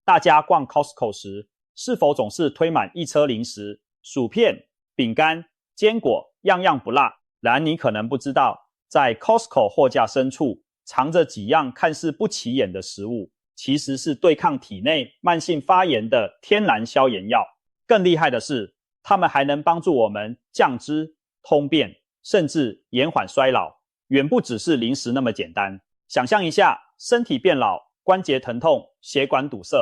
大家逛 Costco 时，是否总是推满一车零食、薯片、饼干、坚果，样样不落？然你可能不知道，在 Costco 货架深处藏着几样看似不起眼的食物，其实是对抗体内慢性发炎的天然消炎药。更厉害的是，它们还能帮助我们降脂、通便，甚至延缓衰老，远不只是零食那么简单。想象一下，身体变老、关节疼痛、血管堵塞，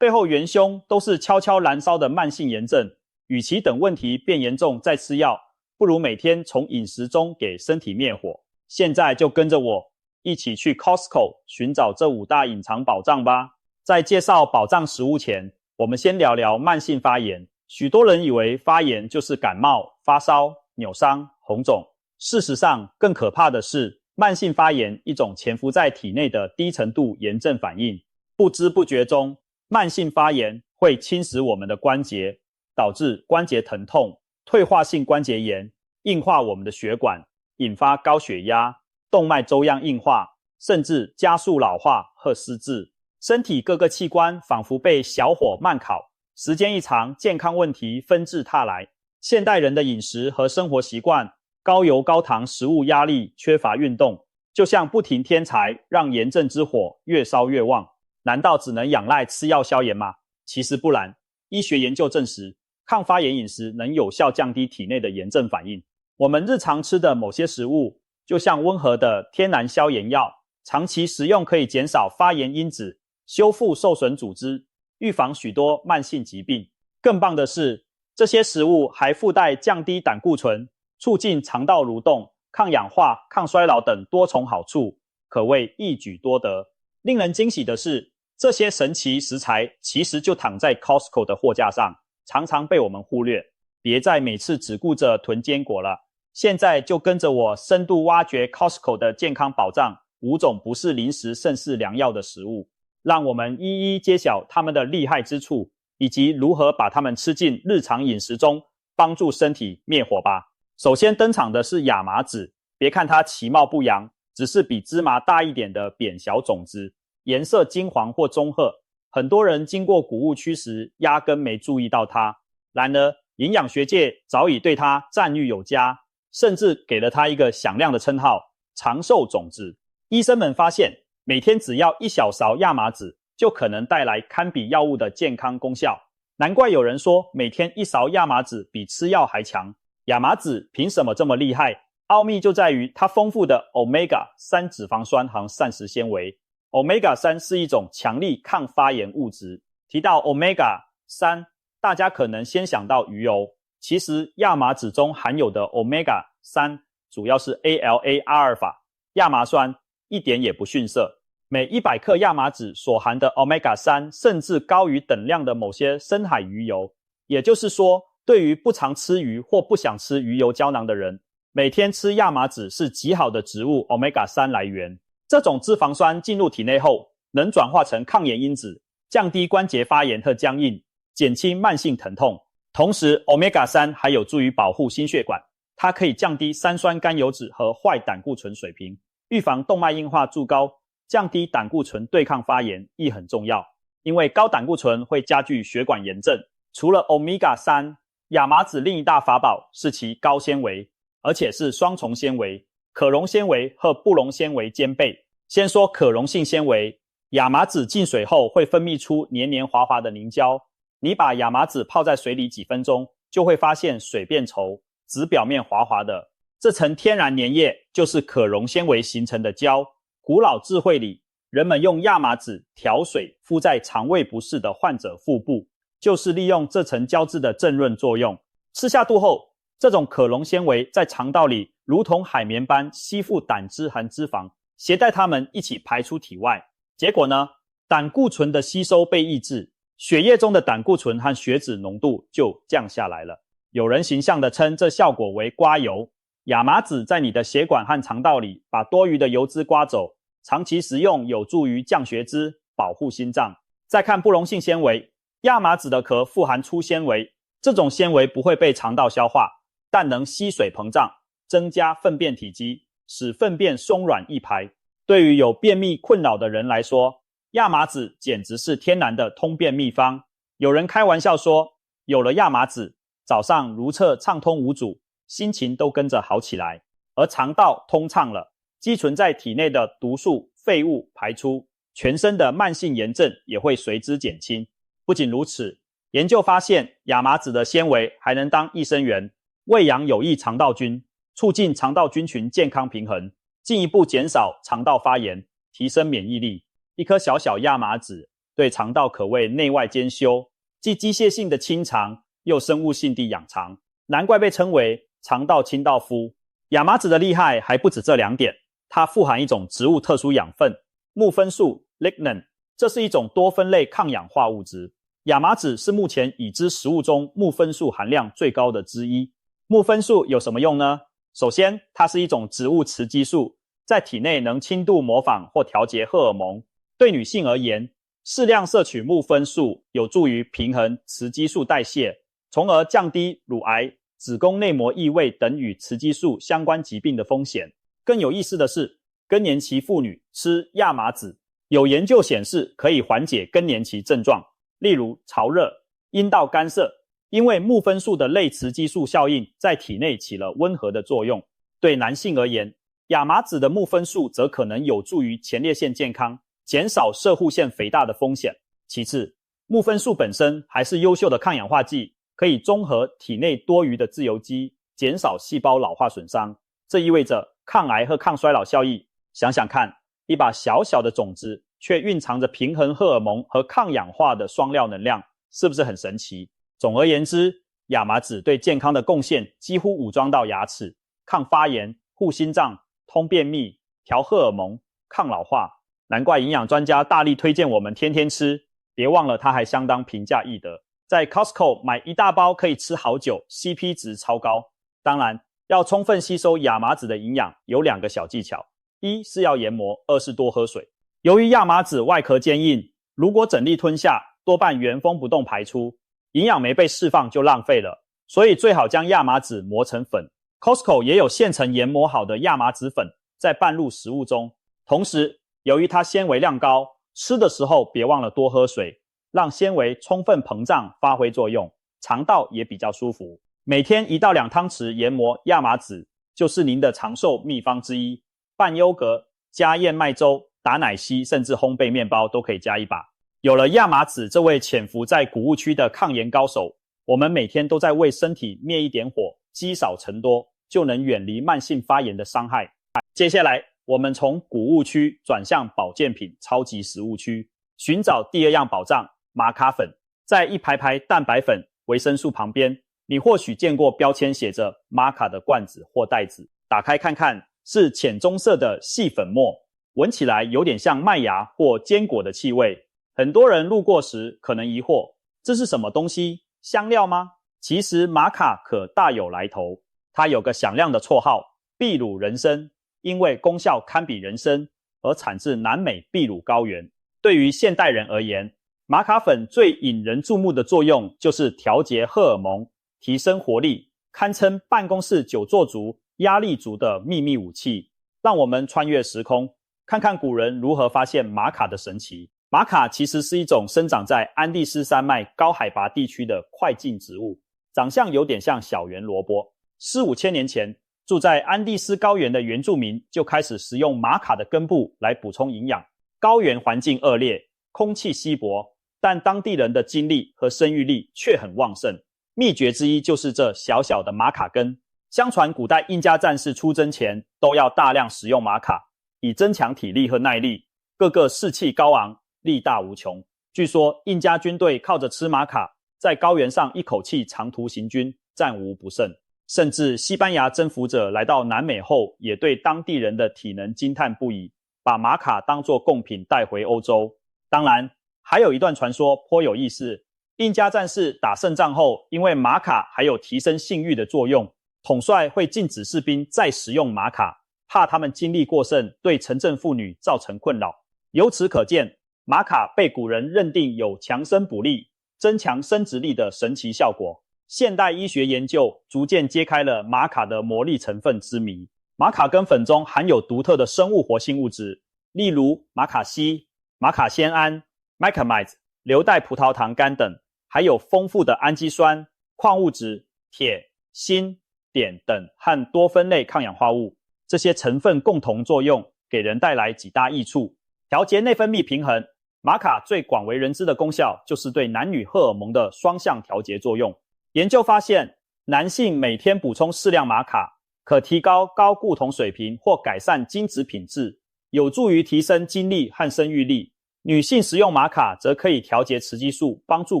背后元凶都是悄悄燃烧的慢性炎症。与其等问题变严重再吃药，不如每天从饮食中给身体灭火。现在就跟着我一起去 Costco 寻找这5大隐藏宝藏吧。在介绍宝藏食物前，我们先聊聊慢性发炎。许多人以为发炎就是感冒、发烧、扭伤、红肿，事实上更可怕的是慢性发炎，一种潜伏在体内的低程度炎症反应。不知不觉中，慢性发炎会侵蚀我们的关节，导致关节疼痛、退化性关节炎，硬化我们的血管，引发高血压、动脉粥样硬化，甚至加速老化和失智。身体各个器官仿佛被小火慢烤，时间一长，健康问题纷至沓来。现代人的饮食和生活习惯，高油高糖食物压力，缺乏运动，就像不停添柴，让炎症之火越烧越旺。难道只能仰赖吃药消炎吗？其实不然，医学研究证实，抗发炎饮食能有效降低体内的炎症反应。我们日常吃的某些食物，就像温和的天然消炎药，长期食用可以减少发炎因子，修复受损组织，预防许多慢性疾病。更棒的是，这些食物还附带降低胆固醇、促进肠道蠕动、抗氧化、抗衰老等多重好处，可谓一举多得。令人惊喜的是，这些神奇食材其实就躺在 Costco 的货架上，常常被我们忽略。别再每次只顾着囤坚果了，现在就跟着我深度挖掘 Costco 的健康宝藏，5种不是零食胜似良药的食物，让我们一一揭晓它们的厉害之处，以及如何把它们吃进日常饮食中，帮助身体灭火吧。首先登场的是亚麻籽，别看它其貌不扬，只是比芝麻大一点的扁小种子，颜色金黄或棕褐，很多人经过谷物区时压根没注意到它。然而营养学界早已对它赞誉有加，甚至给了它一个响亮的称号——长寿种子。医生们发现，每天只要1小勺亚麻籽，就可能带来堪比药物的健康功效。难怪有人说每天1勺亚麻籽比吃药还强。亚麻籽凭什么这么厉害？奥秘就在于它丰富的 Omega-3 脂肪酸和膳食纤维。Omega-3 是一种强力抗发炎物质。提到 Omega-3， 大家可能先想到鱼油，其实亚麻籽中含有的 Omega-3 主要是 ALA 阿尔法亚麻酸，一点也不逊色。每100克亚麻籽所含的 Omega-3 甚至高于等量的某些深海鱼油。也就是说，对于不常吃鱼或不想吃鱼油胶囊的人，每天吃亚麻籽是极好的植物 Omega-3 来源。这种脂肪酸进入体内后，能转化成抗炎因子，降低关节发炎和僵硬，减轻慢性疼痛。同时 Omega-3 还有助于保护心血管，它可以降低三酸甘油酯和坏胆固醇水平，预防动脉硬化筑高，降低胆固醇对抗发炎亦很重要。因为高胆固醇会加剧血管炎症。除了 Omega-3， 亚麻籽另一大法宝是其高纤维，而且是双重纤维，可溶纤维和不溶纤维兼备。先说可溶性纤维，亚麻籽进水后会分泌出黏黏滑滑的凝胶，你把亚麻籽泡在水里几分钟，就会发现水变稠，籽表面滑滑的。这层天然粘液就是可溶纤维形成的胶。古老智慧里，人们用亚麻籽调水敷在肠胃不适的患者腹部，就是利用这层胶质的镇润作用。吃下肚后，这种可溶纤维在肠道里如同海绵般吸附胆汁和脂肪，携带它们一起排出体外。结果呢，胆固醇的吸收被抑制，血液中的胆固醇和血脂浓度就降下来了。有人形象地称这效果为刮油。亚麻籽在你的血管和肠道里把多余的油脂刮走，长期食用有助于降血脂，保护心脏。再看不溶性纤维，亚麻籽的壳富含粗纤维，这种纤维不会被肠道消化，但能吸水膨胀，增加粪便体积，使粪便松软易排。对于有便秘困扰的人来说，亚麻籽简直是天然的通便秘方。有人开玩笑说，有了亚麻籽，早上如厕畅通无阻，心情都跟着好起来。而肠道通畅了，积存在体内的毒素、废物排出，全身的慢性炎症也会随之减轻。不仅如此，研究发现亚麻籽的纤维还能当益生元，喂养有益肠道菌，促进肠道菌群健康平衡，进一步减少肠道发炎，提升免疫力。一颗小小亚麻籽对肠道可谓内外兼修，既机械性的清肠，又生物性地养肠，难怪被称为肠道清道夫。亚麻籽的厉害还不止这2点，它富含一种植物特殊养分木酚素 lignin， 这是一种多酚类抗氧化物质。亚麻籽是目前已知食物中木酚素含量最高的之一。木酚素有什么用呢？首先，它是一种植物雌激素，在体内能轻度模仿或调节荷尔蒙。对女性而言，适量摄取木酚素有助于平衡雌激素代谢，从而降低乳癌、子宫内膜异位等与雌激素相关疾病的风险。更有意思的是，更年期妇女吃亚麻籽，有研究显示可以缓解更年期症状，例如潮热、阴道干涩，因为木酚素的类雌激素效应在体内起了温和的作用。对男性而言，亚麻籽的木酚素则可能有助于前列腺健康，减少摄护腺肥大的风险。其次，木酚素本身还是优秀的抗氧化剂，可以中和体内多余的自由基，减少细胞老化损伤。这意味着抗癌和抗衰老效益。想想看，一把小小的种子，却蕴藏着平衡荷尔蒙和抗氧化的双料能量，是不是很神奇？总而言之，亚麻籽对健康的贡献几乎武装到牙齿，抗发炎、护心脏、通便秘、调荷尔蒙、抗老化。难怪营养专家大力推荐我们天天吃，别忘了它还相当平价易得，在 Costco 买一大包可以吃好久， CP 值超高。当然，要充分吸收亚麻籽的营养，有2个小技巧：一是要研磨，二是多喝水。由于亚麻籽外壳坚硬，如果整粒吞下，多半原封不动排出，营养没被释放就浪费了，所以最好将亚麻籽磨成粉。 Costco 也有现成研磨好的亚麻籽粉，再拌入食物中。同时，由于它纤维量高，吃的时候别忘了多喝水，让纤维充分膨胀发挥作用，肠道也比较舒服。每天1到2汤匙研磨亚麻籽，就是您的长寿秘方之一。拌优格、加燕麦粥、打奶昔，甚至烘焙面包都可以加一把。有了亚麻籽这位潜伏在谷物区的抗炎高手，我们每天都在为身体灭一点火，积少成多，就能远离慢性发炎的伤害。接下来，我们从谷物区转向保健品超级食物区，寻找第2样宝藏——玛卡粉。在一排排蛋白粉、维生素旁边，你或许见过标签写着玛卡的罐子或袋子，打开看看，是浅棕色的细粉末，闻起来有点像麦芽或坚果的气味。很多人路过时可能疑惑，这是什么东西？香料吗？其实玛卡可大有来头，它有个响亮的绰号——秘鲁人参，因为功效堪比人参，而产自南美秘鲁高原。对于现代人而言，玛卡粉最引人注目的作用就是调节荷尔蒙，提升活力，堪称办公室久坐族、压力族的秘密武器。让我们穿越时空，看看古人如何发现玛卡的神奇。玛卡其实是一种生长在安第斯山脉高海拔地区的快进植物，长相有点像小圆萝卜。4、5千年前，住在安第斯高原的原住民就开始食用玛卡的根部来补充营养。高原环境恶劣，空气稀薄，但当地人的精力和生育力却很旺盛。秘诀之一就是这小小的玛卡根。相传古代印加战士出征前都要大量食用玛卡，以增强体力和耐力，个个士气高昂，力大无穷。据说印加军队靠着吃玛卡，在高原上一口气长途行军，战无不胜。甚至西班牙征服者来到南美后，也对当地人的体能惊叹不已，把玛卡当作贡品带回欧洲。当然，还有一段传说颇有意思，印加战士打胜仗后，因为玛卡还有提升性欲的作用，统帅会禁止士兵再食用玛卡，怕他们精力过剩对城镇妇女造成困扰。由此可见，玛卡被古人认定有强身补力、增强生殖力的神奇效果。现代医学研究逐渐揭开了玛卡的魔力成分之谜。玛卡根粉中含有独特的生物活性物质，例如玛卡烯、马卡酰胺 Macamide、硫代葡萄糖苷等，还有丰富的氨基酸、矿物质、铁、锌、碘等和多酚类抗氧化物，这些成分共同作用，给人带来几大益处。调节内分泌平衡，玛卡最广为人知的功效就是对男女荷尔蒙的双向调节作用。研究发现，男性每天补充适量玛卡，可提高睾固酮水平或改善精子品质，有助于提升精力和生育力。女性食用玛卡则可以调节雌激素，帮助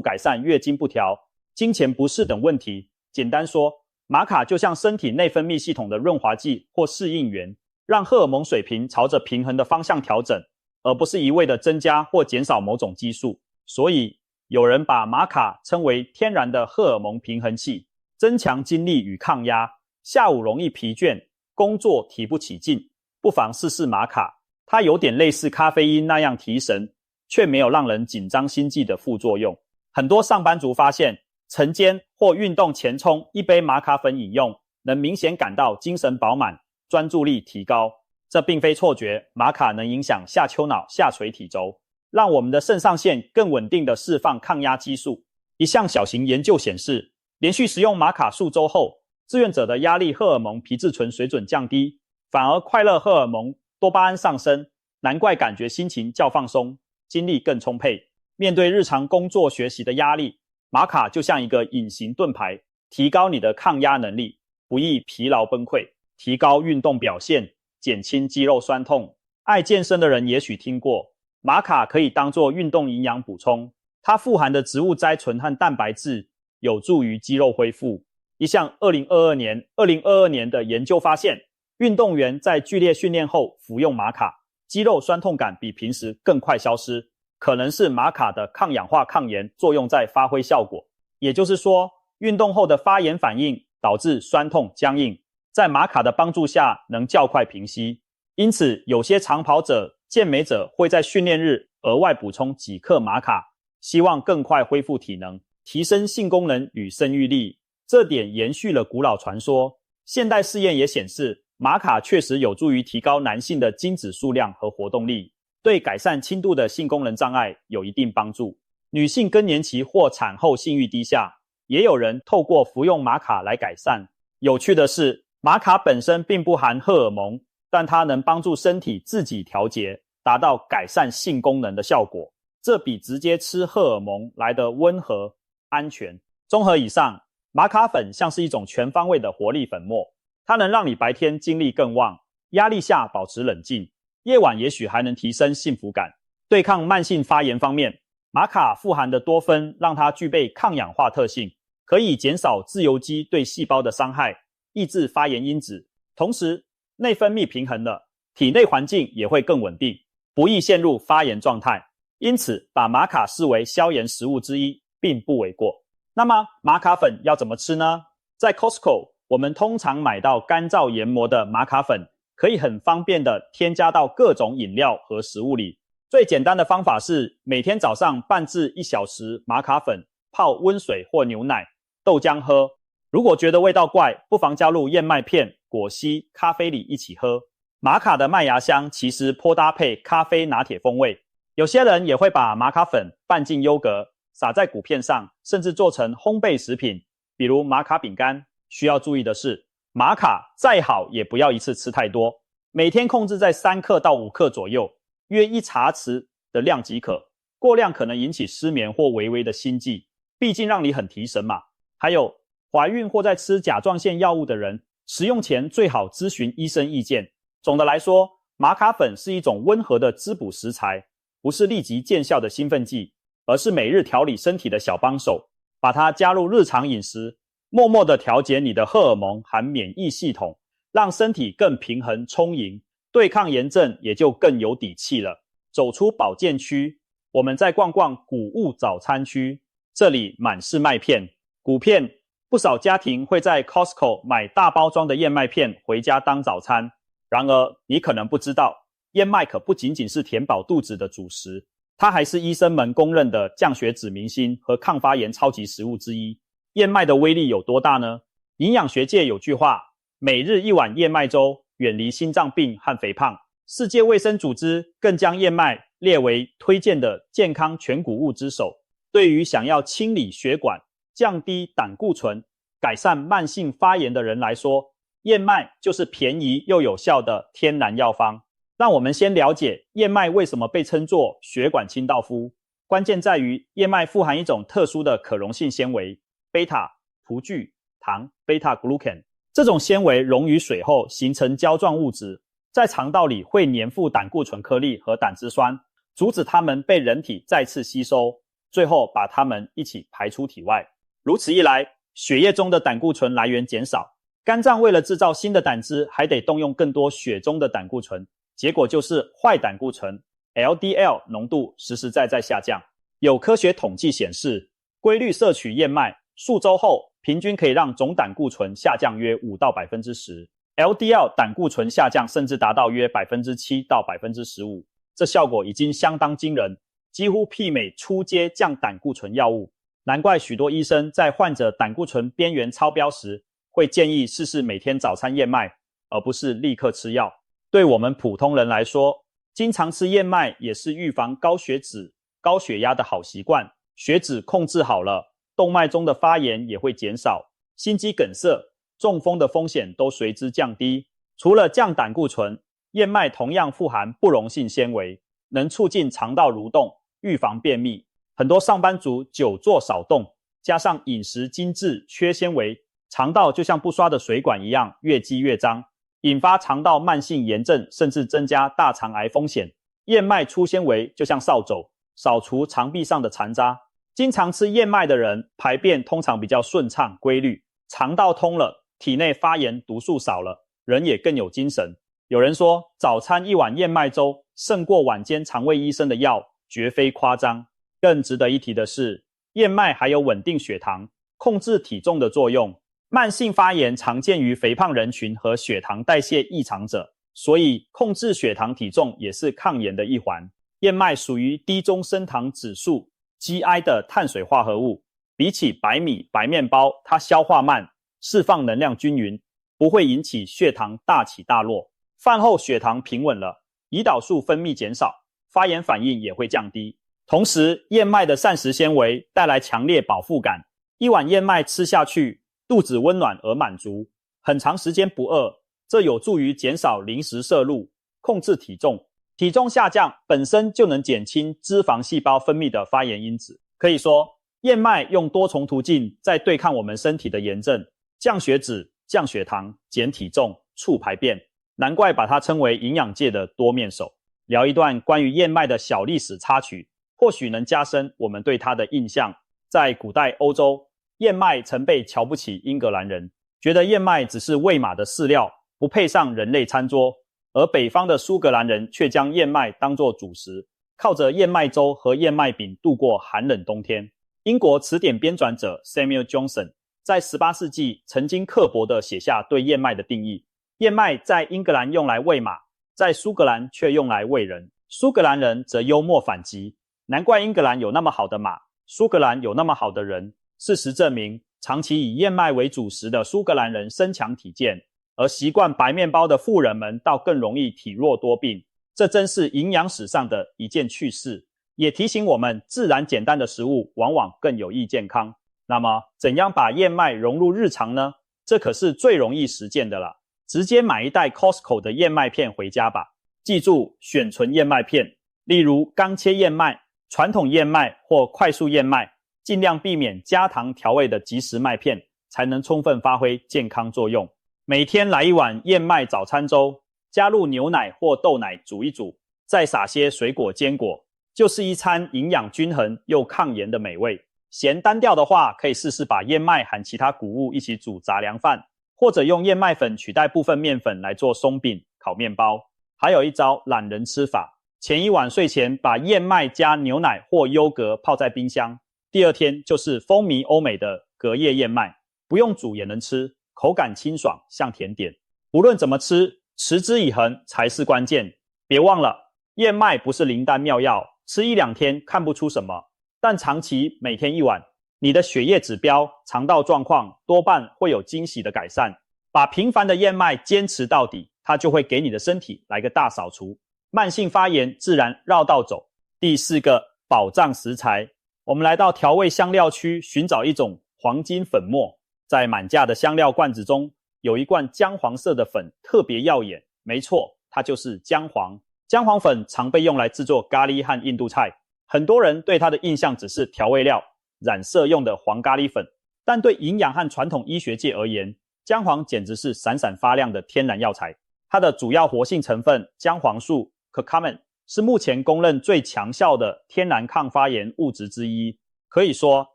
改善月经不调、经前不适等问题。简单说，玛卡就像身体内分泌系统的润滑剂或适应源，让荷尔蒙水平朝着平衡的方向调整，而不是一味的增加或减少某种激素。所以有人把玛卡称为天然的荷尔蒙平衡器，增强精力与抗压，下午容易疲倦，工作提不起劲，不妨试试玛卡。它有点类似咖啡因那样提神，却没有让人紧张心悸的副作用。很多上班族发现，晨间或运动前冲一杯玛卡粉饮用，能明显感到精神饱满，专注力提高。这并非错觉，玛卡能影响下丘脑下垂体轴，让我们的肾上腺更稳定地释放抗压激素。一项小型研究显示，连续食用玛卡数周后，志愿者的压力荷尔蒙皮质醇水准降低，反而快乐荷尔蒙多巴胺上升，难怪感觉心情较放松，精力更充沛。面对日常工作学习的压力，玛卡就像一个隐形盾牌，提高你的抗压能力，不易疲劳崩溃，提高运动表现，减轻肌肉酸痛。爱健身的人也许听过，玛卡可以当作运动营养补充，它富含的植物甾醇和蛋白质有助于肌肉恢复。一项2022年的研究发现，运动员在剧烈训练后服用玛卡，肌肉酸痛感比平时更快消失，可能是玛卡的抗氧化抗炎作用在发挥效果。也就是说，运动后的发炎反应导致酸痛僵硬，在玛卡的帮助下能较快平息。因此，有些长跑者、健美者会在训练日额外补充几克玛卡，希望更快恢复体能，提升性功能与生育力。这点延续了古老传说。现代试验也显示，玛卡确实有助于提高男性的精子数量和活动力，对改善轻度的性功能障碍有一定帮助。女性更年期或产后性欲低下，也有人透过服用玛卡来改善。有趣的是，玛卡本身并不含荷尔蒙，但它能帮助身体自己调节，达到改善性功能的效果。这比直接吃荷尔蒙来得温和、安全。综合以上，玛卡粉像是一种全方位的活力粉末，它能让你白天精力更旺，压力下保持冷静，夜晚也许还能提升幸福感。对抗慢性发炎方面，玛卡富含的多酚让它具备抗氧化特性，可以减少自由基对细胞的伤害，抑制发炎因子。同时，内分泌平衡了，体内环境也会更稳定，不易陷入发炎状态。因此，把玛卡视为消炎食物之一，并不为过。那么，玛卡粉要怎么吃呢？在 Costco， 我们通常买到干燥研磨的玛卡粉，可以很方便的添加到各种饮料和食物里。最简单的方法是，每天早上半至1小时玛卡粉泡温水或牛奶、豆浆喝。如果觉得味道怪，不妨加入燕麦片、果昔、咖啡里一起喝。玛卡的麦芽香其实颇搭配咖啡拿铁风味。有些人也会把玛卡粉拌进优格，撒在谷片上，甚至做成烘焙食品，比如玛卡饼干。需要注意的是，玛卡再好也不要一次吃太多，每天控制在3克到5克左右，约1茶匙的量即可。过量可能引起失眠或微微的心悸，毕竟让你很提神嘛。还有，怀孕或在吃甲状腺药物的人，食用前最好咨询医生意见。总的来说，玛卡粉是一种温和的滋补食材，不是立即见效的兴奋剂，而是每日调理身体的小帮手。把它加入日常饮食，默默地调节你的荷尔蒙和免疫系统，让身体更平衡充盈，对抗炎症也就更有底气了。走出保健区，我们再逛逛谷物早餐区，这里满是麦片、谷片，不少家庭会在 Costco 买大包装的燕麦片回家当早餐。然而，你可能不知道，燕麦可不仅仅是填饱肚子的主食，它还是医生们公认的降血脂明星和抗发炎超级食物之一。燕麦的威力有多大呢？营养学界有句话，每日1碗燕麦粥，远离心脏病和肥胖。世界卫生组织更将燕麦列为推荐的健康全谷物之首。对于想要清理血管、降低胆固醇、改善慢性发炎的人来说，燕麦就是便宜又有效的天然药方。让我们先了解燕麦为什么被称作血管清道夫。关键在于燕麦富含一种特殊的可溶性纤维贝塔葡聚糖 beta glucan， 这种纤维溶于水后形成胶状物质，在肠道里会粘附胆固醇颗粒和胆汁酸，阻止它们被人体再次吸收，最后把它们一起排出体外。如此一来，血液中的胆固醇来源减少，肝脏为了制造新的胆汁，还得动用更多血中的胆固醇，结果就是坏胆固醇 LDL 浓度实实在在下降。有科学统计显示，规律摄取燕麦数周后，平均可以让总胆固醇下降约5到 10%， LDL 胆固醇下降甚至达到约 7% 到 15%， 这效果已经相当惊人，几乎媲美初阶降胆固醇药物。难怪许多医生在患者胆固醇边缘超标时，会建议试试每天早餐燕麦，而不是立刻吃药。对我们普通人来说，经常吃燕麦也是预防高血脂、高血压的好习惯。血脂控制好了，动脉中的发炎也会减少，心肌梗塞、中风的风险都随之降低。除了降胆固醇，燕麦同样富含不溶性纤维，能促进肠道蠕动，预防便秘。很多上班族久坐少动，加上饮食精致缺纤维，肠道就像不刷的水管一样越积越脏，引发肠道慢性炎症，甚至增加大肠癌风险。燕麦粗纤维就像扫帚，扫除肠壁上的残渣。经常吃燕麦的人，排便通常比较顺畅规律，肠道通了，体内发炎毒素少了，人也更有精神。有人说，早餐一碗燕麦粥胜过晚间肠胃医生的药，绝非夸张。更值得一提的是，燕麦还有稳定血糖、控制体重的作用。慢性发炎常见于肥胖人群和血糖代谢异常者，所以控制血糖体重也是抗炎的一环。燕麦属于低中升糖指数 GI 的碳水化合物，比起白米、白面包，它消化慢，释放能量均匀，不会引起血糖大起大落。饭后血糖平稳了，胰岛素分泌减少，发炎反应也会降低。同时，燕麦的膳食纤维带来强烈饱腹感，一碗燕麦吃下去，肚子温暖而满足，很长时间不饿，这有助于减少零食摄入，控制体重。体重下降本身就能减轻脂肪细胞分泌的发炎因子。可以说，燕麦用多重途径在对抗我们身体的炎症，降血脂、降血糖、减体重、促排便，难怪把它称为营养界的多面手。聊一段关于燕麦的小历史插曲，或许能加深我们对它的印象。在古代欧洲，燕麦曾被瞧不起英格兰人，觉得燕麦只是喂马的饲料，不配上人类餐桌。而北方的苏格兰人却将燕麦当作主食，靠着燕麦粥和燕麦饼度过寒冷冬天。英国词典编纂者 Samuel Johnson 在18世纪曾经刻薄地写下对燕麦的定义：燕麦在英格兰用来喂马，在苏格兰却用来喂人。苏格兰人则幽默反击，难怪英格兰有那么好的马，苏格兰有那么好的人。事实证明，长期以燕麦为主食的苏格兰人身强体健，而习惯白面包的富人们倒更容易体弱多病。这真是营养史上的一件趣事，也提醒我们自然简单的食物往往更有益健康。那么，怎样把燕麦融入日常呢？这可是最容易实践的了。直接买一袋 Costco 的燕麦片回家吧。记住，选纯燕麦片，例如刚切燕麦、传统燕麦或快速燕麦，尽量避免加糖调味的即食麦片，才能充分发挥健康作用。每天来一碗燕麦早餐粥，加入牛奶或豆奶煮一煮，再撒些水果坚果，就是一餐营养均衡又抗炎的美味。嫌单调的话，可以试试把燕麦和其他谷物一起煮杂粮饭，或者用燕麦粉取代部分面粉来做松饼、烤面包。还有一招懒人吃法，前一晚睡前把燕麦加牛奶或优格泡在冰箱，第二天就是风靡欧美的隔夜燕麦，不用煮也能吃，口感清爽，像甜点。无论怎么吃，持之以恒才是关键。别忘了，燕麦不是灵丹妙药，吃一两天看不出什么，但长期每天一碗，你的血液指标、肠道状况多半会有惊喜的改善。把平凡的燕麦坚持到底，它就会给你的身体来个大扫除，慢性发炎自然绕道走，第4个，保障食材。我们来到调味香料区，寻找一种黄金粉末。在满架的香料罐子中，有一罐姜黄色的粉，特别耀眼。没错，它就是姜黄。姜黄粉常被用来制作咖喱和印度菜，很多人对它的印象只是调味料、染色用的黄咖喱粉。但对营养和传统医学界而言，姜黄简直是闪闪发亮的天然药材。它的主要活性成分姜黄素 curcumin 是目前公认最强效的天然抗发炎物质之一。可以说，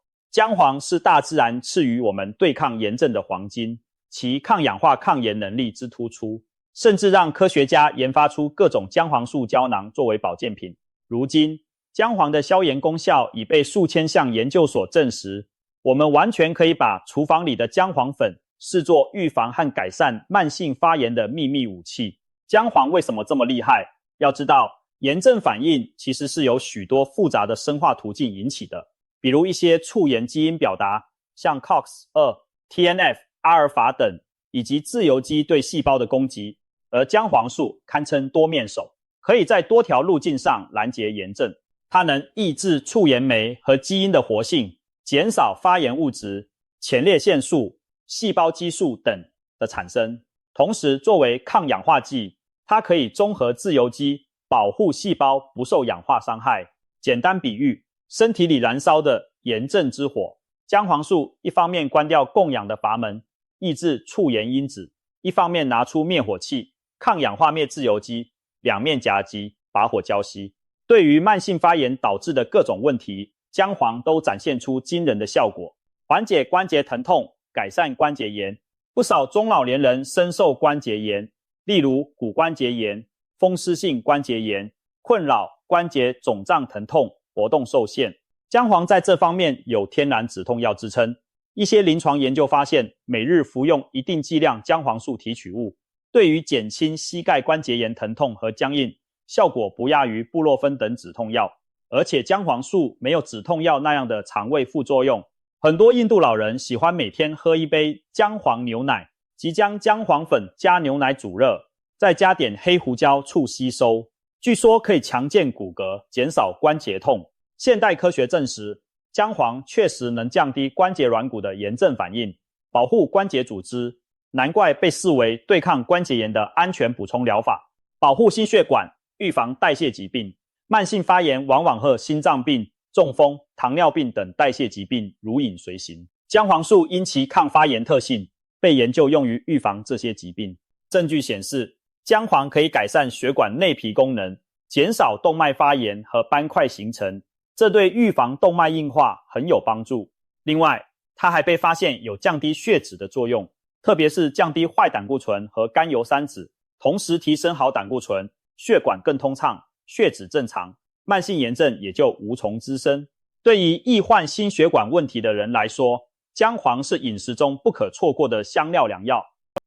姜黄是大自然赐予我们对抗炎症的黄金，其抗氧化抗炎能力之突出，甚至让科学家研发出各种姜黄素胶囊作为保健品。如今，姜黄的消炎功效已被数千项研究所证实，我们完全可以把厨房里的姜黄粉视作预防和改善慢性发炎的秘密武器。姜黄为什么这么厉害？要知道，炎症反应其实是由许多复杂的生化途径引起的，比如一些促炎基因表达，像 COX-2、TNF、阿尔法等，以及自由基对细胞的攻击。而姜黄素堪称多面手，可以在多条路径上拦截炎症。它能抑制促炎酶和基因的活性，减少发炎物质、前列腺素、细胞激素等的产生。同时，作为抗氧化剂，它可以中和自由基，保护细胞不受氧化伤害。简单比喻，身体里燃烧的炎症之火，姜黄素一方面关掉供氧的阀门，抑制促炎因子，一方面拿出灭火器，抗氧化灭自由基，两面夹击，把火浇熄。对于慢性发炎导致的各种问题，姜黄都展现出惊人的效果，缓解关节疼痛，改善关节炎。不少中老年人深受关节炎，例如骨关节炎、风湿性关节炎，困扰关节肿胀疼痛、活动受限。姜黄在这方面有天然止痛药之称。一些临床研究发现，每日服用一定剂量姜黄素提取物，对于减轻膝盖关节炎疼痛和僵硬，效果不亚于布洛芬等止痛药。而且姜黄素没有止痛药那样的肠胃副作用。很多印度老人喜欢每天喝一杯姜黄牛奶，即将姜黄粉加牛奶煮热，再加点黑胡椒促吸收，据说可以强健骨骼，减少关节痛。现代科学证实，姜黄确实能降低关节软骨的炎症反应，保护关节组织，难怪被视为对抗关节炎的安全补充疗法。保护心血管，预防代谢疾病。慢性发炎往往和心脏病、中风、糖尿病等代谢疾病如影随形。姜黄素因其抗发炎特性，被研究用于预防这些疾病。证据显示，姜黄可以改善血管内皮功能，减少动脉发炎和斑块形成，这对预防动脉硬化很有帮助。另外，它还被发现有降低血脂的作用，特别是降低坏胆固醇和甘油三酯，同时提升好胆固醇，血管更通畅，血脂正常，慢性炎症也就无从滋生。对于易患心血管问题的人来说，姜黄是饮食中不可错过的香料良药，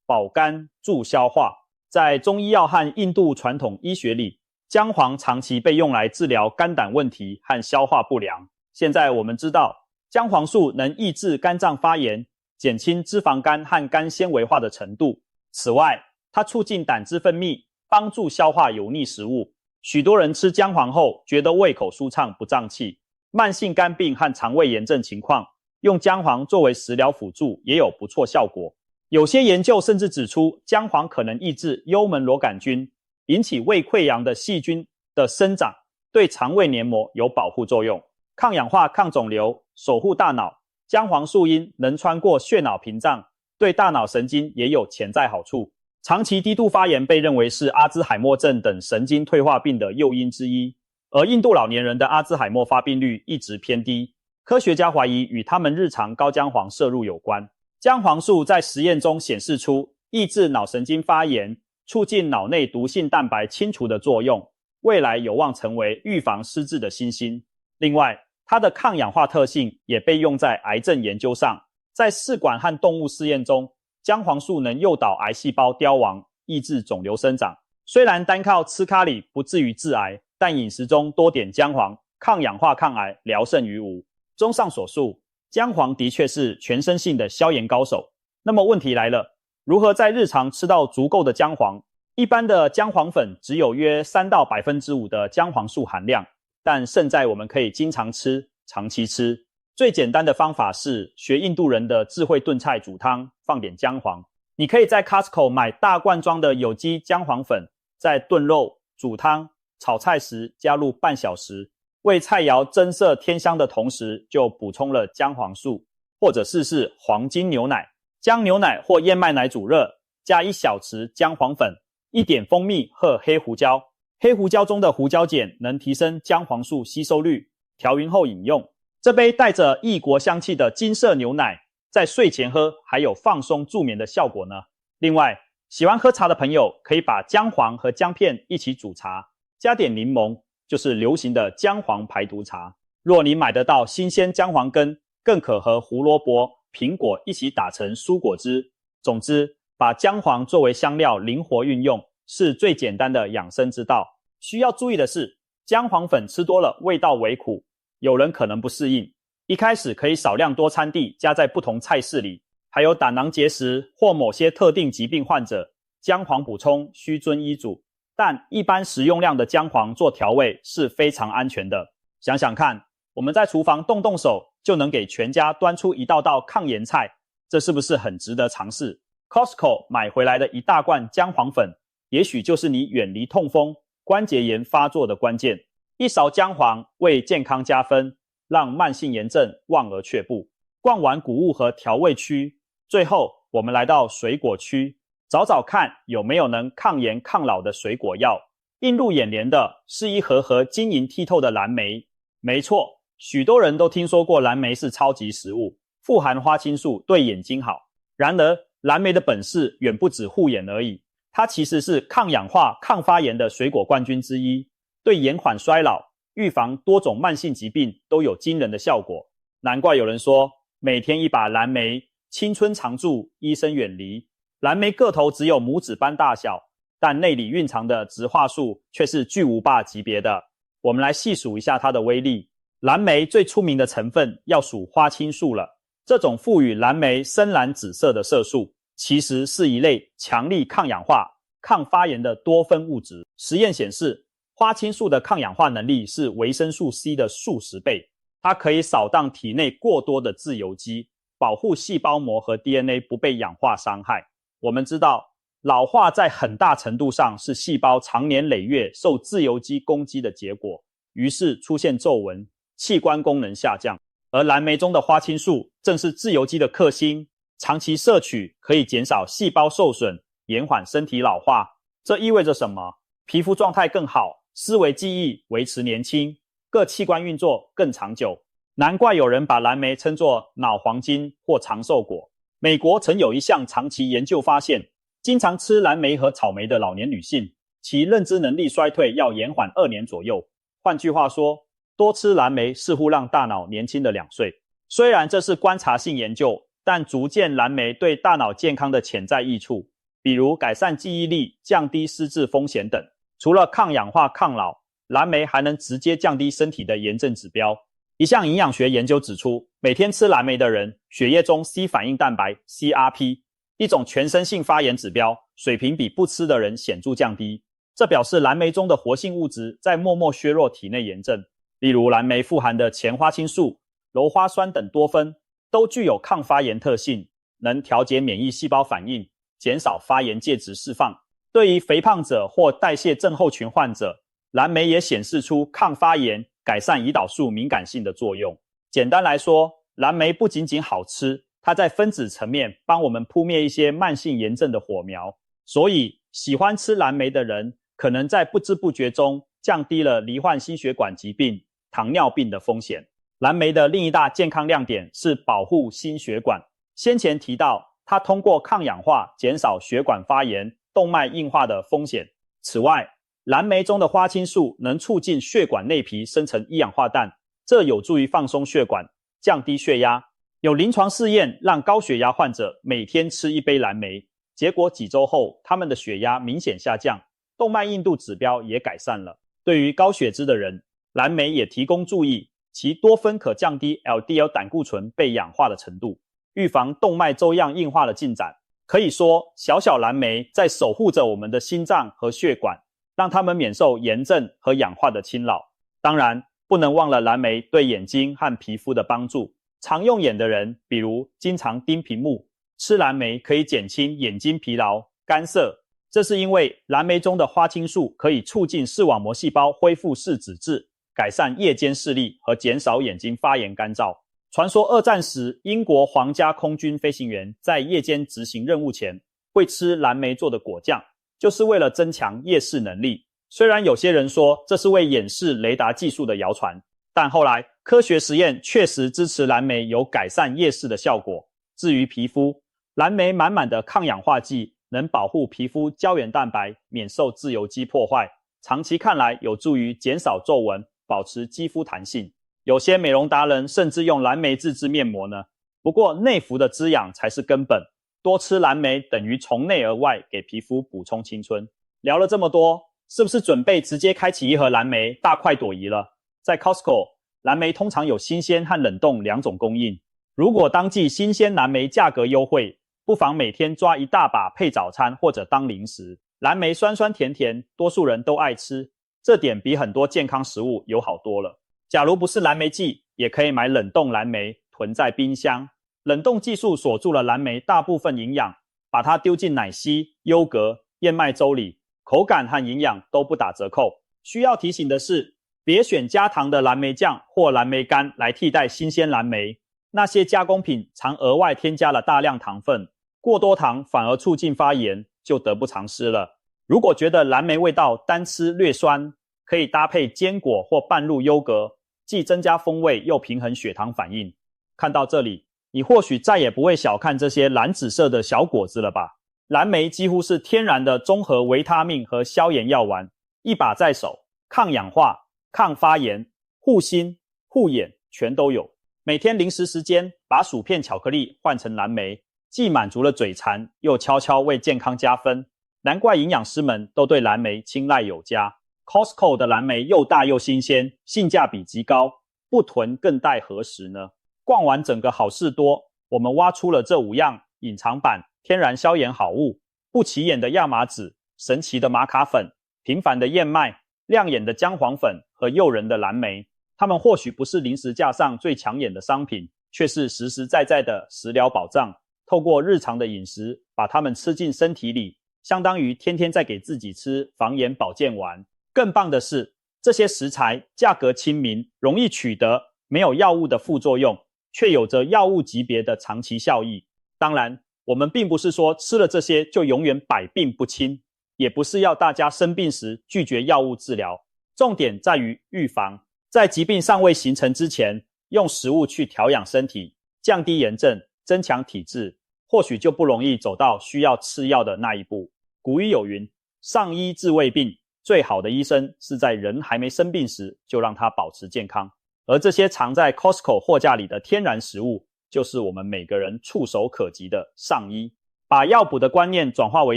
保肝助消化。在中医药和印度传统医学里，姜黄长期被用来治疗肝胆问题和消化不良。现在我们知道，姜黄素能抑制肝脏发炎，减轻脂肪肝和肝纤维化的程度。此外，它促进胆汁分泌，帮助消化油腻食物。许多人吃姜黄后觉得胃口舒畅不胀气，慢性肝病和肠胃炎症情况，用姜黄作为食疗辅助也有不错效果。有些研究甚至指出，姜黄可能抑制幽门螺杆菌，引起胃溃疡的细菌的生长，对肠胃黏膜有保护作用。抗氧化、抗肿瘤，守护大脑。姜黄素因能穿过血脑屏障，对大脑神经也有潜在好处。长期低度发炎被认为是阿兹海默症等神经退化病的诱因之一，而印度老年人的阿兹海默发病率一直偏低，科学家怀疑与他们日常高姜黄摄入有关。姜黄素在实验中显示出抑制脑神经发炎、促进脑内毒性蛋白清除的作用，未来有望成为预防失智的新星。另外，它的抗氧化特性也被用在癌症研究上，在试管和动物试验中，姜黄素能诱导癌细胞凋亡，抑制肿瘤生长。虽然单靠吃咖喱不至于致癌，但饮食中多点姜黄，抗氧化抗癌，聊胜于无。综上所述，姜黄的确是全身性的消炎高手。那么问题来了，如何在日常吃到足够的姜黄？一般的姜黄粉只有约3到5%的姜黄素含量，但胜在我们可以经常吃，长期吃。最简单的方法是学印度人的智慧炖菜煮汤，放点姜黄。你可以在 Costco 买大罐装的有机姜黄粉，在炖肉、煮汤、炒菜时加入半小时，为菜肴增色添香的同时，就补充了姜黄素。或者试试黄金牛奶，将牛奶或燕麦奶煮热，加1小匙姜黄粉、1点蜂蜜和黑胡椒。黑胡椒中的胡椒碱能提升姜黄素吸收率，调匀后饮用。这杯带着异国香气的金色牛奶，在睡前喝还有放松助眠的效果呢。另外，喜欢喝茶的朋友可以把姜黄和姜片一起煮茶，加点柠檬，就是流行的姜黄排毒茶。若你买得到新鲜姜黄根，更可和胡萝卜、苹果一起打成蔬果汁。总之，把姜黄作为香料灵活运用，是最简单的养生之道。需要注意的是，姜黄粉吃多了味道微苦，有人可能不适应。一开始可以少量多餐地加在不同菜式里。还有胆囊结石或某些特定疾病患者，姜黄补充需遵医嘱，但一般食用量的姜黄做调味是非常安全的。想想看，我们在厨房动动手就能给全家端出一道道抗炎菜，这是不是很值得尝试？ Costco 买回来的一大罐姜黄粉，也许就是你远离痛风、关节炎发作的关键。一勺姜黄为健康加分，让慢性炎症望而却步。逛完谷物和调味区，最后我们来到水果区，找找看有没有能抗炎抗老的水果药。映入眼帘的是一盒盒晶莹剔透的蓝莓。没错，许多人都听说过蓝莓是超级食物，富含花青素，对眼睛好。然而，蓝莓的本事远不止护眼而已，它其实是抗氧化、抗发炎的水果冠军之一，对延缓衰老、预防多种慢性疾病都有惊人的效果。难怪有人说，每天一把蓝莓，青春常驻，医生远离。蓝莓个头只有拇指般大小，但内里蕴藏的植化素却是巨无霸级别的。我们来细数一下它的威力。蓝莓最出名的成分要数花青素了，这种赋予蓝莓深蓝紫色的色素，其实是一类强力抗氧化、抗发炎的多酚物质。实验显示，花青素的抗氧化能力是维生素 C 的数十倍，它可以扫荡体内过多的自由基，保护细胞膜和 DNA 不被氧化伤害。我们知道，老化在很大程度上是细胞长年累月受自由基攻击的结果，于是出现皱纹，器官功能下降。而蓝莓中的花青素正是自由基的克星，长期摄取可以减少细胞受损，延缓身体老化。这意味着什么？皮肤状态更好，思维记忆维持年轻，各器官运作更长久。难怪有人把蓝莓称作脑黄金或长寿果。美国曾有一项长期研究发现，经常吃蓝莓和草莓的老年女性，其认知能力衰退要延缓2年左右。换句话说，多吃蓝莓似乎让大脑年轻了2岁。虽然这是观察性研究，但足见蓝莓对大脑健康的潜在益处，比如改善记忆力、降低失智风险等。除了抗氧化抗老，蓝莓还能直接降低身体的炎症指标。一项营养学研究指出，每天吃蓝莓的人，血液中 C 反应蛋白 CRP 一种全身性发炎指标水平比不吃的人显著降低。这表示蓝莓中的活性物质在默默削弱体内炎症。例如蓝莓富含的前花青素、鞣花酸等多酚都具有抗发炎特性，能调节免疫细胞反应，减少发炎介质释放。对于肥胖者或代谢症候群患者，蓝莓也显示出抗发炎、改善胰岛素敏感性的作用。简单来说，蓝莓不仅仅好吃，它在分子层面帮我们扑灭一些慢性炎症的火苗。所以喜欢吃蓝莓的人，可能在不知不觉中降低了罹患心血管疾病、糖尿病的风险。蓝莓的另一大健康亮点是保护心血管。先前提到，它通过抗氧化减少血管发炎、动脉硬化的风险。此外，蓝莓中的花青素能促进血管内皮生成一氧化氮，这有助于放松血管，降低血压。有临床试验让高血压患者每天吃1杯蓝莓，结果几周后，他们的血压明显下降，动脉硬度指标也改善了。对于高血脂的人，蓝莓也提供注意，其多酚可降低 LDL 胆固醇被氧化的程度，预防动脉粥样硬化的进展。可以说，小小蓝莓在守护着我们的心脏和血管，让它们免受炎症和氧化的侵扰。当然，不能忘了蓝莓对眼睛和皮肤的帮助。常用眼的人，比如经常盯屏幕，吃蓝莓可以减轻眼睛疲劳、干涩。这是因为蓝莓中的花青素可以促进视网膜细胞恢复视脂质，改善夜间视力和减少眼睛发炎干燥。传说二战时，英国皇家空军飞行员在夜间执行任务前会吃蓝莓做的果酱，就是为了增强夜视能力。虽然有些人说这是为掩饰雷达技术的谣传，但后来科学实验确实支持蓝莓有改善夜视的效果。至于皮肤，蓝莓满满的抗氧化剂能保护皮肤胶原蛋白免受自由基破坏，长期看来有助于减少皱纹，保持肌肤弹性。有些美容达人甚至用蓝莓自制面膜呢。不过内服的滋养才是根本，多吃蓝莓等于从内而外给皮肤补充青春。聊了这么多，是不是准备直接开启一盒蓝莓大快朵颐了？在 Costco， 蓝莓通常有新鲜和冷冻两种供应。如果当季新鲜蓝莓价格优惠，不妨每天抓一大把配早餐或者当零食。蓝莓酸酸甜甜，多数人都爱吃，这点比很多健康食物友好多了。假如不是蓝莓季，也可以买冷冻蓝莓囤在冰箱。冷冻技术锁住了蓝莓大部分营养，把它丢进奶昔、优格、燕麦粥里，口感和营养都不打折扣。需要提醒的是，别选加糖的蓝莓酱或蓝莓干来替代新鲜蓝莓，那些加工品常额外添加了大量糖分，过多糖反而促进发炎，就得不偿失了。如果觉得蓝莓味道单吃略酸，可以搭配坚果或半入优格，既增加风味又平衡血糖反应。看到这里，你或许再也不会小看这些蓝紫色的小果子了吧？蓝莓几乎是天然的综合维他命和消炎药丸，一把在手，抗氧化、抗发炎、护心、护眼全都有。每天零食时间，把薯片巧克力换成蓝莓，既满足了嘴馋，又悄悄为健康加分。难怪营养师们都对蓝莓青睐有加。Costco 的蓝莓又大又新鲜，性价比极高，不囤更待何时呢？逛完整个好事多，我们挖出了这5样隐藏版天然消炎好物：不起眼的亚麻籽、神奇的玛卡粉、平凡的燕麦、亮眼的姜黄粉和诱人的蓝莓。它们或许不是零食架上最抢眼的商品，却是实实在在的食疗保障。透过日常的饮食，把它们吃进身体里，相当于天天在给自己吃防炎保健丸。更棒的是，这些食材价格亲民，容易取得，没有药物的副作用，却有着药物级别的长期效益。当然，我们并不是说吃了这些就永远百病不侵，也不是要大家生病时拒绝药物治疗，重点在于预防。在疾病尚未形成之前，用食物去调养身体，降低炎症，增强体质，或许就不容易走到需要吃药的那一步。古语有云，上医治未病，最好的医生是在人还没生病时就让他保持健康。而这些藏在 Costco 货架里的天然食物，就是我们每个人触手可及的上医。把药补的观念转化为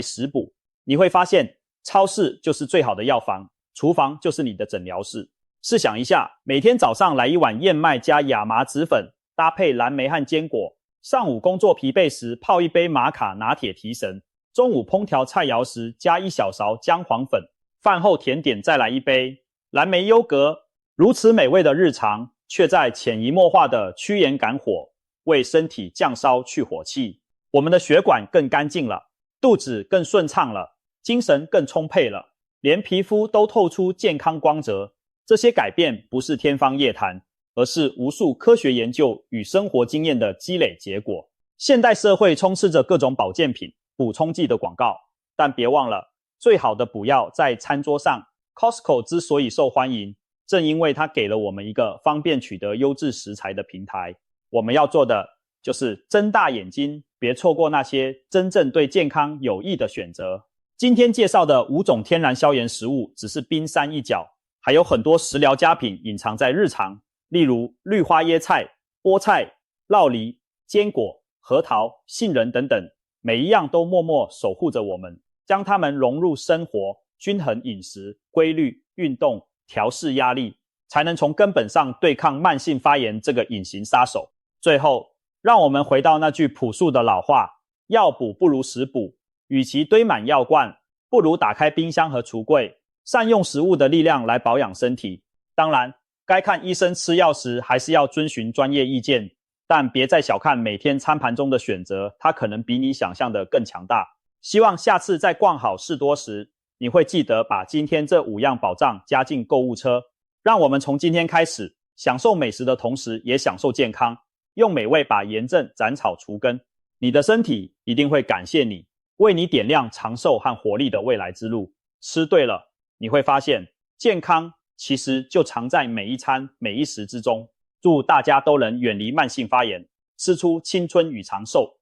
食补，你会发现超市就是最好的药房，厨房就是你的诊疗室。试想一下，每天早上来一碗燕麦加亚麻籽粉，搭配蓝莓和坚果，上午工作疲惫时泡一杯玛卡拿铁提神，中午烹调菜肴时加1小勺姜黄粉，饭后甜点再来一杯蓝莓优格。如此美味的日常，却在潜移默化的驱炎赶火，为身体降烧去火气。我们的血管更干净了，肚子更顺畅了，精神更充沛了，连皮肤都透出健康光泽。这些改变不是天方夜谭，而是无数科学研究与生活经验的积累结果。现代社会充斥着各种保健品、补充剂的广告，但别忘了，最好的补药在餐桌上。Costco 之所以受欢迎，正因为它给了我们一个方便取得优质食材的平台。我们要做的就是睁大眼睛，别错过那些真正对健康有益的选择。今天介绍的5种天然消炎食物只是冰山一角，还有很多食疗佳品隐藏在日常，例如绿花椰菜、菠菜、酪梨、坚果、核桃、杏仁等等，每一样都默默守护着我们，将它们融入生活，均衡饮食、规律运动、调适压力，才能从根本上对抗慢性发炎这个隐形杀手。最后，让我们回到那句朴素的老话，药补不如食补，与其堆满药罐，不如打开冰箱和橱柜，善用食物的力量来保养身体。当然，该看医生吃药时还是要遵循专业意见，但别再小看每天餐盘中的选择，它可能比你想象的更强大。希望下次在逛好事多时，你会记得把今天这5样宝藏加进购物车。让我们从今天开始，享受美食的同时也享受健康，用美味把炎症斩草除根。你的身体一定会感谢你，为你点亮长寿和活力的未来之路。吃对了，你会发现健康其实就藏在每一餐每一食之中。祝大家都能远离慢性发炎，吃出青春与长寿。